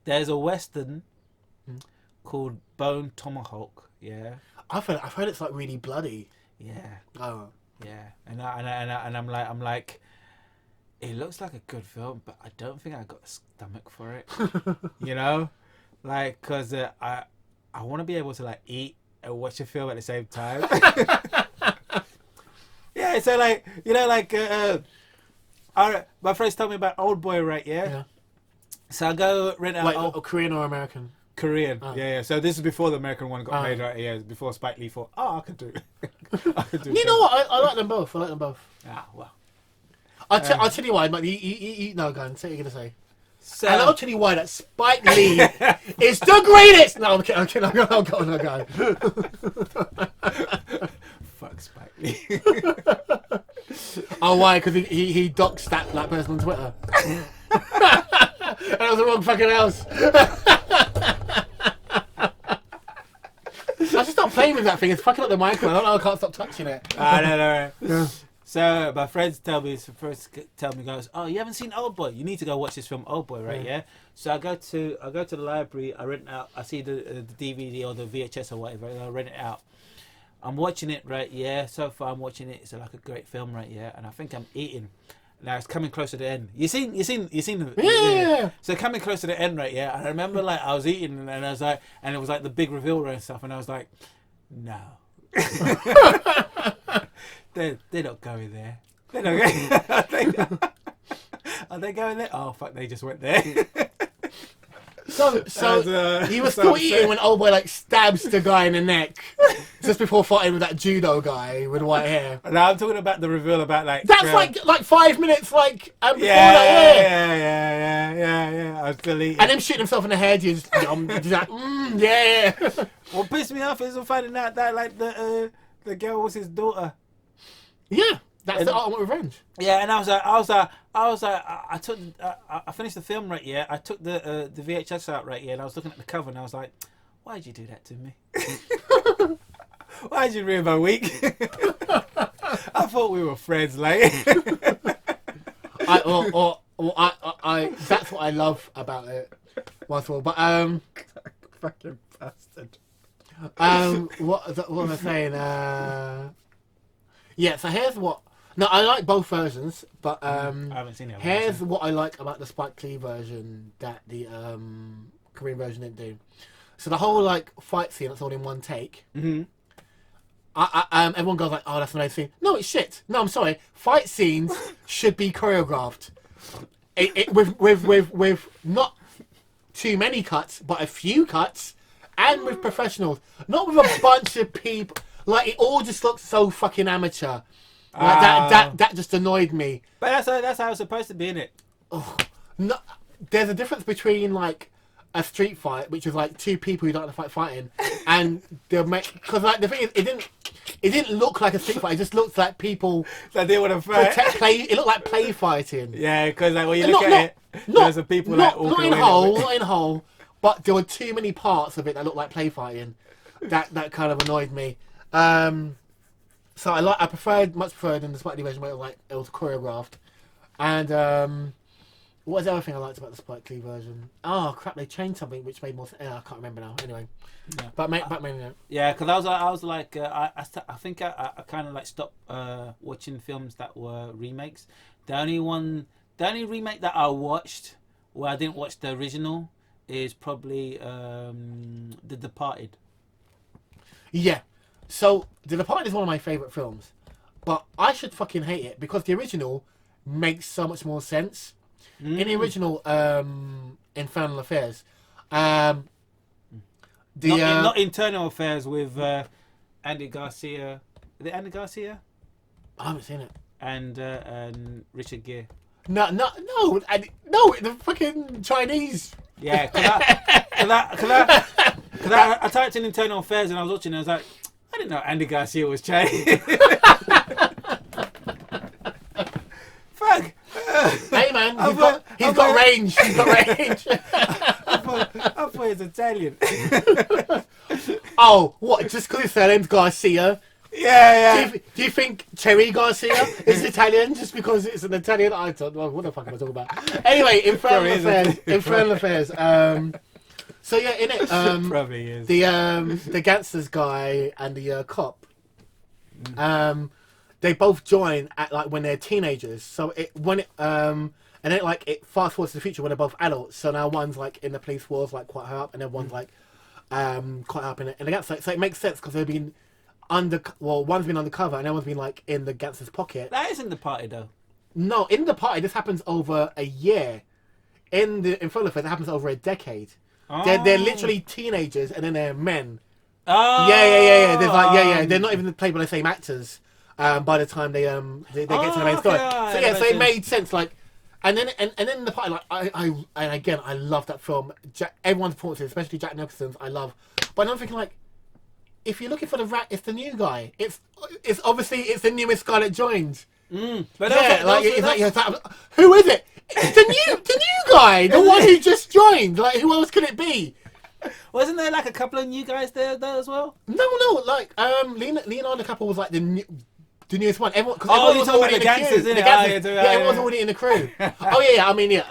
There's a Western called Bone Tomahawk. Yeah. I've heard it's like really bloody. Yeah. Oh. Yeah. And I'm like, it looks like a good film, but I don't think I got the stomach for it. You know, like, cause I want to be able to like eat and watch a film at the same time. Yeah. So like, you know, like, my friends told me about Old Boy, right? Yeah. So I go rent out. Like Korean or American? Korean. Oh. Yeah. So this is before the American one got made, right? Yeah. Before Spike Lee thought, I could do it. I could do. You know what? I like them both. Ah, well. I'll tell you why. But you no, go on. Say what you're gonna say. So, And I'll tell you why that Spike Lee is the greatest. No, I'm kidding. I'm going. fuck Spike Lee. Oh, why? Because he doxed that person on Twitter. And it was the wrong fucking house. I just stop playing with that thing. It's fucking up the microphone. I don't know. I can't stop touching it. I don't know. Yeah. So my friends tell me, goes, oh, you haven't seen Old Boy? You need to go watch this film, Old Boy, right? Yeah. So I go to the library. I rent out. I see the DVD or the VHS or whatever. And I rent it out. I'm watching it, right? Yeah. So far, I'm watching it. It's like a great film, right? Yeah. And I think I'm eating. Now it's coming close to the end. You seen the Yeah. So coming close to the end, right? Yeah. And I remember like I was eating and I was like, and it was like the big reveal and stuff, and I was like, no. They're not going there. They're not going. Are they going there? Oh fuck! They just went there. So he was still eating when Old Boy like stabs the guy in the neck just before fighting with that judo guy with white hair. No, I'm talking about the reveal about like. That's like 5 minutes before that. Yeah. I was still eating. And him shooting himself in the head. You just like, yeah. What pissed me off is finding out that like the girl was his daughter. Yeah, that's the ultimate revenge. Yeah, and I finished the film, right? Yeah, I took the VHS out, right? Yeah, and I was looking at the cover and I was like, why'd you do that to me? Why'd you ruin my week? I thought we were friends, like. That's what I love about it. Once more, but Fucking bastard. what was I saying? Yeah, so here's what. No, I like both versions, but I haven't seen it. Here's what I like about the Spike Lee version that the Korean version didn't do. So the whole like fight scene that's all in one take. Mm-hmm. Everyone goes like, "Oh, that's an nice scene." No, it's shit. No, I'm sorry. Fight scenes should be choreographed. With not too many cuts, but a few cuts, and with professionals, not with a bunch of people. Like it all just looks so fucking amateur. Like that just annoyed me. But that's how it's supposed to be, innit? Oh, no, there's a difference between like a street fight, which is like two people who don't like to fighting, and because like the thing is, it didn't look like a street fight. It just looked like people that they want to fight. It looked like play fighting. Yeah, because like when you look at it, there's a people not in whole, but there were too many parts of it that looked like play fighting. That kind of annoyed me. So I much preferred in the Spike Lee version where it was choreographed. And what was the other thing I liked about the Spike Lee version? Oh crap! They changed something which made more sense. I can't remember now. Anyway, yeah. but mainly. Yeah, because I was like I think I kind of like stopped watching films that were remakes. The only remake that I watched where I didn't watch the original is probably The Departed. Yeah. So, The Departed is one of my favourite films. But I should fucking hate it because the original makes so much more sense. In the original Infernal Affairs, not Internal Affairs with Andy Garcia. Is it Andy Garcia? I haven't seen it. And Richard Gere. No, the fucking Chinese. Yeah, because I typed in Internal Affairs and I was watching and I was like, I didn't know Andy Garcia was Chinese. Fuck. Hey man, he's got range. He's got range. I thought he was Italian. Oh, what? Just because his name's Garcia Yeah, yeah. Do you think Cherry Garcia is Italian just because it's an Italian icon? Well, what the fuck am I talking about? Anyway, Infernal Affairs. Infernal Affairs. So yeah, in it, Probably is. The gangsters guy and the cop, they both join at like when they're teenagers. So and then like it fast forwards to the future when they're both adults. So now one's like in the police force, like quite high up, and then one's like quite high up in the gangsters. So it makes sense because they've been one's been undercover and the other's been like in the gangster's pocket. That isn't the party though. No, in the party this happens over a year. In front of it happens over a decade. Oh. They're literally teenagers and then they're men. Oh. Yeah. There's like they're not even played by the same actors. By the time they get to the main story. So it made sense. Like, and then in the party, like I love that film. Everyone's performances, especially Jack Nicholson's, I love. But I'm thinking like, if you're looking for the rat, it's the new guy. It's obviously it's the newest guy that joined. But who is it? It's the new guy, the one who just joined. Like, who else could it be? Wasn't there like a couple of new guys there as well? No. Like, Leonardo DiCaprio was like the newest one. Everyone, you're talking about the gangsters, isn't it? Everyone's already in the crew. I mean,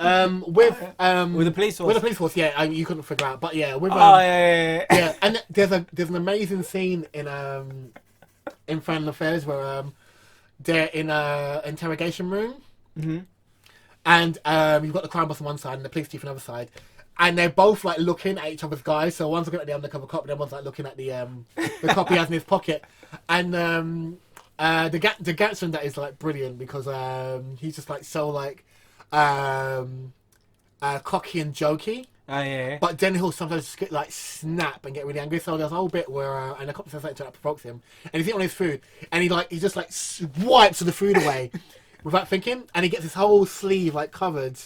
with the police force. With the police force, you couldn't figure out. But yeah, with yeah. And there's an amazing scene in Infernal Affairs where they're in a interrogation room. Mm-hmm. And you've got the crime boss on one side and the police chief on the other side. And they're both like looking at each other's guys. So one's looking at the undercover cop and the other one's like looking at the cop he has in his pocket. And the gangster in that is like brilliant because he's just like so like cocky and jokey. Oh yeah. But then he'll sometimes just get, like snap and get really angry. So there's a whole bit where and the cop says something that provokes him, and he's eating on his food, and he just like wipes the food away without thinking, and he gets his whole sleeve like covered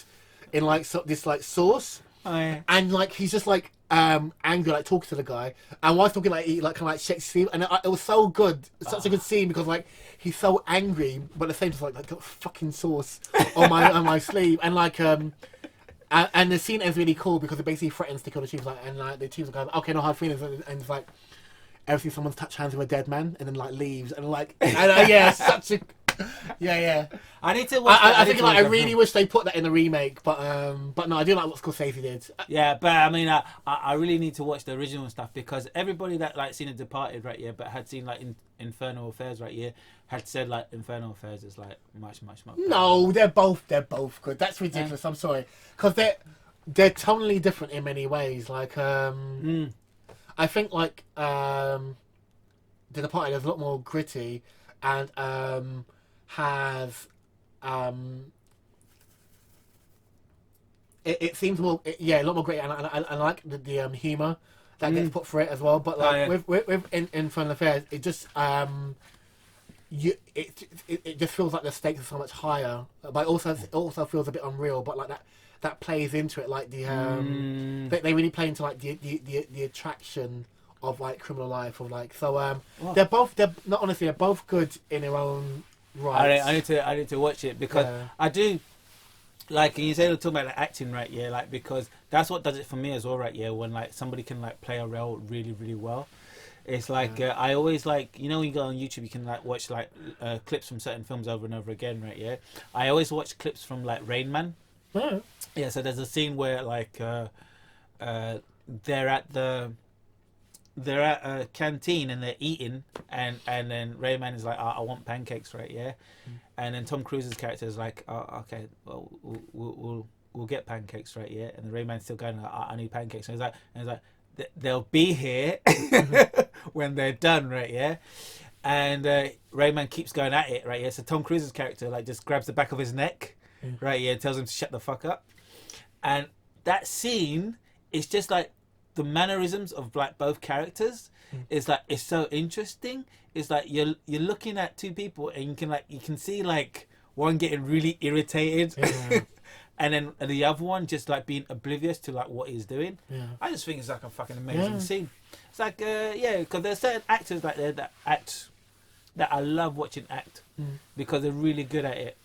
in like this like sauce. Oh yeah. And like he's just like angry, like talking to the guy, and while talking like he like kind of like shakes his sleeve, and it was so good, such a good scene because like he's so angry, but at the same time like got fucking sauce on my sleeve, and like and the scene is really cool because it basically threatens to kill the chief, like, and like the chief's like, okay, no hard feelings, and it's like every time someone's touched hands with a dead man, and then like leaves, and like such a I need to watch. I really wish they put that in the remake, but no, I do like what Scorsese did. Yeah, but I mean, I really need to watch the original stuff because everybody that like seen The Departed, right? Yeah, but had seen like Infernal Affairs, right? Yeah, had said like Infernal Affairs is like much more. No, they're both good. That's ridiculous. Yeah. I'm sorry, because they're totally different in many ways. Like I think like The Departed is a lot more gritty and has it seems more a lot more great, and I like the humour that gets put for it as well. But like with Infernal Affairs, it just it just feels like the stakes are so much higher, but it also feels a bit unreal. But like that plays into it, like the they really play into like the attraction of like criminal life, of like they're both good in their own right. I need to watch it because I do. Like, and you say they're talking about like, acting, right? Yeah, like because that's what does it for me as well, right? Yeah, when like somebody can like play a role really, really well. It's like I always like, you know, when you go on YouTube, you can like watch like clips from certain films over and over again, right? Yeah, I always watch clips from like Rain Man. Yeah, so there's a scene where like they're at a canteen and they're eating, and then Rain Man is like, I want pancakes, right? Yeah. And then Tom Cruise's character is like, oh, okay, well, we'll get pancakes, right? Yeah. And the Rain Man's still going, I need pancakes. And he's like, they'll be here when they're done, right? Yeah. And Rain Man keeps going at it, right? Yeah. So Tom Cruise's character like just grabs the back of his neck, right? Yeah. And tells him to shut the fuck up. And that scene is just like the mannerisms of like both characters. Is like it's so interesting. It's like you're looking at two people and you can see like one getting really irritated, and then the other one just like being oblivious to like what he's doing. Yeah. I just think it's like a fucking amazing scene. It's like because there's certain actors like there that act that I love watching act because they're really good at it.